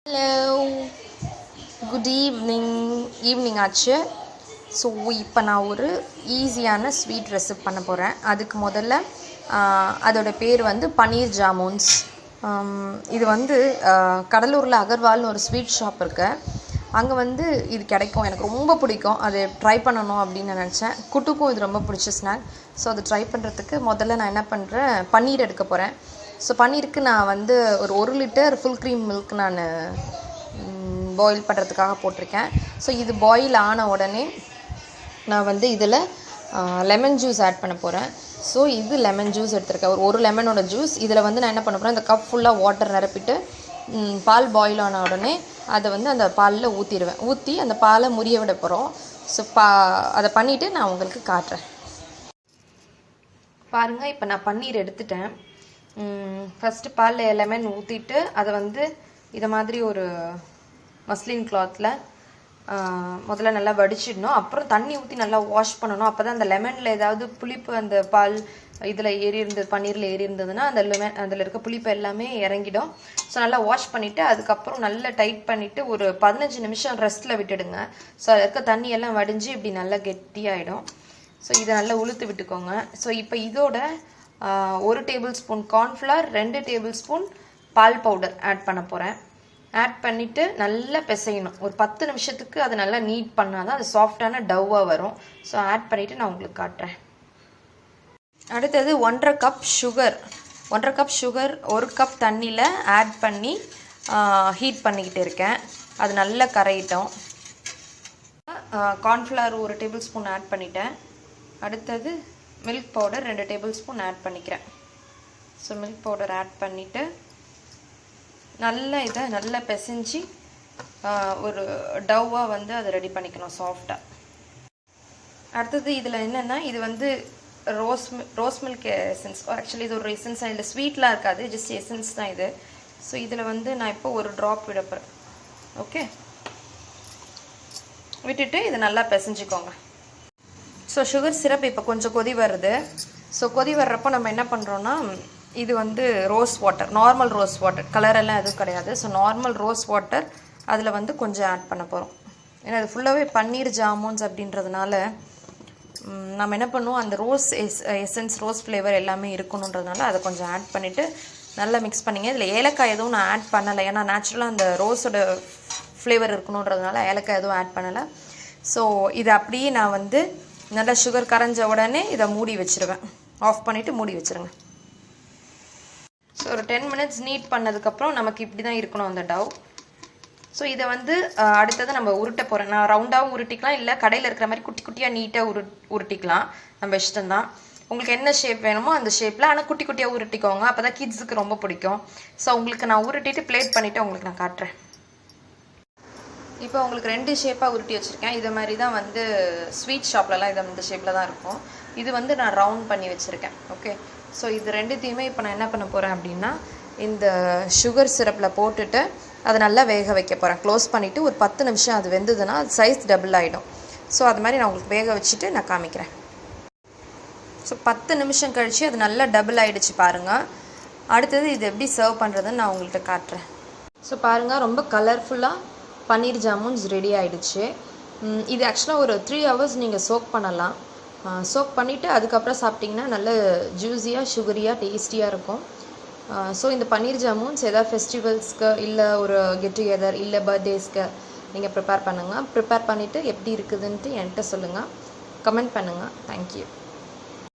Hello, good evening ஆச்சு. So இப்போ நான் ஒரு ஈஸியான ஸ்வீட் ரெசிபி பண்ண போகிறேன். அதுக்கு முதல்ல அதோட பேர் வந்து பனீர் ஜாமுன்ஸ். இது வந்து கடலூரில் அகர்வால்னு ஒரு ஸ்வீட் ஷாப் இருக்கு. அங்கே வந்து இது கிடைக்கும். எனக்கு ரொம்ப பிடிக்கும். அதை ட்ரை பண்ணணும் அப்படின்னு நினச்சேன். குட்டுக்கும் இது ரொம்ப பிடிச்ச ஸ்நாக். ஸோ அதை ட்ரை பண்ணுறதுக்கு முதல்ல நான் என்ன பண்ணுறேன், பன்னீர் எடுக்க போகிறேன். ஸோ பன்னீருக்கு நான் வந்து ஒரு லிட்டர் ஃபுல் க்ரீம் மில்க் நான் பாயில் பண்ணுறதுக்காக போட்டிருக்கேன். ஸோ இது பாயில் ஆன உடனே நான் வந்து இதில் லெமன் ஜூஸ் ஆட் பண்ண போகிறேன். ஸோ இது லெமன் ஜூஸ் எடுத்திருக்கேன், ஒரு லெமனோட ஜூஸ். இதில் வந்து நான் என்ன பண்ண போகிறேன், இந்த கப் ஃபுல்லாக வாட்டர் நிரப்பிட்டு பால் பாயில் ஆன உடனே அதை வந்து அந்த பாலில் ஊற்றி அந்த பாலை முறிய விட போகிறோம். ஸோ அதை பண்ணிவிட்டு நான் உங்களுக்கு காட்டுறேன். பாருங்கள், இப்போ நான் பன்னீர் எடுத்துட்டேன். ஃபஸ்ட்டு பாலில் லெமன் ஊற்றிட்டு அதை வந்து இதை மாதிரி ஒரு மஸ்லின் கிளாத்தில் முதல்ல நல்லா வடிச்சிடணும். அப்புறம் தண்ணி ஊற்றி நல்லா வாஷ் பண்ணணும். அப்போ தான் அந்த லெமனில் ஏதாவது புளிப்பு அந்த பால் இதில் பன்னீரில் ஏறி இருந்ததுன்னா அந்த அதில் இருக்க புளிப்பு எல்லாமே இறங்கிடும். ஸோ நல்லா வாஷ் பண்ணிவிட்டு அதுக்கப்புறம் நல்லா டைட் பண்ணிவிட்டு ஒரு 15 நிமிஷம் ரெஸ்ட்டில் விட்டுடுங்க. ஸோ அதில் இருக்க தண்ணி எல்லாம் வடிஞ்சு இப்படி நல்லா கெட்டியாகிடும். ஸோ இதை நல்லா உளுத்து விட்டுக்கோங்க. ஸோ இப்போ இதோட 1 tablespoon cornflour, 2 tablespoon பால் பவுடர் ஆட் பண்ண போகிறேன். ஆட் பண்ணிவிட்டு நல்லா பிசையணும். ஒரு 10 நிமிஷத்துக்கு அதை நல்லா நீட் பண்ணால் தான் அது சாஃப்டான டவ்வாக வரும். ஸோ ஆட் பண்ணிவிட்டு நான் உங்களுக்கு காட்டுறேன். அடுத்தது 1.5 cup sugar. 1.5 cup sugar 1 cup தண்ணியில் ஆட் பண்ணி ஹீட் பண்ணிக்கிட்டு இருக்கேன். அது நல்லா கரையிட்டோம். கார்ன்ஃப்ளவர் 1 டேபிள் ஸ்பூன் ஆட் பண்ணிட்டேன். அடுத்தது milk powder 2 tablespoon add பண்ணிக்கிறேன். ஸோ மில்க் பவுடர் ஆட் பண்ணிவிட்டு இதை நல்லா பிசைஞ்சு ஒரு டவ்வாக வந்து அதை ரெடி பண்ணிக்கணும் சாஃப்டாக. அடுத்தது இதில் என்னென்னா, இது வந்து ரோஸ் மில்க் எசன்ஸ். ஆக்சுவலி இது ஒரு எசன்ஸ், இதில் ஸ்வீட்லாம் இருக்காது, ஜஸ்ட் எசன்ஸ் தான் இது. ஸோ இதில் வந்து நான் இப்போ ஒரு ட்ராப் விட போகிறேன். ஓகே, விட்டுட்டு இதை நல்லா பிசைஞ்சிக்கோங்க. ஸோ சுகர் சிரப் இப்போ கொஞ்சம் கொதி வருது. ஸோ கொதி வர்றப்போ நம்ம என்ன பண்ணுறோன்னா, இது வந்து rose water, normal rose water, கலரெல்லாம் எதுவும் கிடையாது. ஸோ நார்மல் ரோஸ் வாட்டர் அதில் வந்து கொஞ்சம் ஆட் பண்ண போகிறோம். ஏன்னா அது ஃபுல்லாகவே பன்னீர் ஜாமுன்ஸ் அப்படின்றதுனால நம்ம என்ன பண்ணுவோம், அந்த ரோஸ் எசன்ஸ், ரோஸ் ஃப்ளேவர் எல்லாமே இருக்கணுன்றதுனால அதை கொஞ்சம் ஆட் பண்ணிவிட்டு நல்லா மிக்ஸ் பண்ணிங்க. இதில் ஏலக்காய் எதுவும் நான் ஆட் பண்ணலை, ஏன்னா நேச்சுரலாக அந்த ரோஸோட ஃப்ளேவர் இருக்கணுன்றதுனால ஏலக்காய் எதுவும் ஆட் பண்ணலை. ஸோ இதை அப்படியே நான் வந்து நல்லா சுகர் கரைஞ்ச உடனே இதை மூடி வச்சுருவேன். ஆஃப் பண்ணிவிட்டு மூடி வச்சுருங்க. ஸோ ஒரு 10 மினிட்ஸ் நீட் பண்ணதுக்கப்புறம் நமக்கு இப்படி தான் இருக்கணும் அந்த டவ். ஸோ இதை வந்து அடுத்தது நம்ம உருட்ட போகிறேன். நான் ரவுண்டாகவும் உருட்டிக்கலாம், இல்லை கடையில் இருக்கிற மாதிரி குட்டி குட்டியாக நீட்டாக உருட்டிக்கலாம், நம்ம இஷ்டம்தான். உங்களுக்கு என்ன ஷேப் வேணுமோ அந்த ஷேப்பில், ஆனால் குட்டி குட்டியாக உருட்டிக்கோங்க, அப்போ தான் கிட்ஸுக்கு ரொம்ப பிடிக்கும். ஸோ உங்களுக்கு நான் உருட்டிட்டு பிளேட் பண்ணிவிட்டு உங்களுக்கு நான் காட்டுறேன். இப்போ உங்களுக்கு 2 ஷேப்பாக உருட்டி வச்சுருக்கேன். இது மாதிரி தான் வந்து ஸ்வீட் ஷாப்லலாம் இது இந்த ஷேப்பில் தான் இருக்கும். இது வந்து நான் ரவுண்ட் பண்ணி வச்சுருக்கேன். ஓகே, ஸோ இது ரெண்டுத்தையுமே இப்போ நான் என்ன பண்ண போகிறேன் அப்படின்னா, இந்த சுகர் சிரப்பில் போட்டுட்டு அதை நல்லா வேக வைக்க போகிறேன். க்ளோஸ் பண்ணிவிட்டு ஒரு 10 நிமிஷம் அது வெந்ததுன்னா அது சைஸ் டபுள் ஆகிடும். ஸோ அது மாதிரி நான் உங்களுக்கு வேக வச்சுட்டு நான் காமிக்கிறேன். ஸோ 10 நிமிஷம் கழித்து அது நல்லா டபுள் ஆகிடுச்சு பாருங்கள். அடுத்தது இது எப்படி சர்வ் பண்ணுறதுன்னு நான் உங்கள்கிட்ட காட்டுறேன். ஸோ பாருங்கள், ரொம்ப கலர்ஃபுல்லாக பன்னீர் ஜாமுன்ஸ் ரெடி ஆகிடுச்சு. இது ஆக்சுவலாக ஒரு 3 ஹவர்ஸ் நீங்கள் சோக் பண்ணலாம். சோக் பண்ணிவிட்டு அதுக்கப்புறம் சாப்பிட்டிங்கன்னா நல்ல ஜூஸியாக, சுகரியாக, டேஸ்டியாக இருக்கும். ஸோ இந்த பன்னீர் ஜாமுன்ஸ் ஏதாவது ஃபெஸ்டிவல்ஸ்க்கு, இல்லை ஒரு கெட் டுகெதர், இல்லை பர்த்டேஸ்க்கு நீங்கள் ப்ரிப்பேர் பண்ணுங்கள். ப்ரிப்பேர் பண்ணிவிட்டு எப்படி இருக்குதுன்ட்டு என்கிட்ட சொல்லுங்கள், கமெண்ட் பண்ணுங்கள். தேங்க்யூ.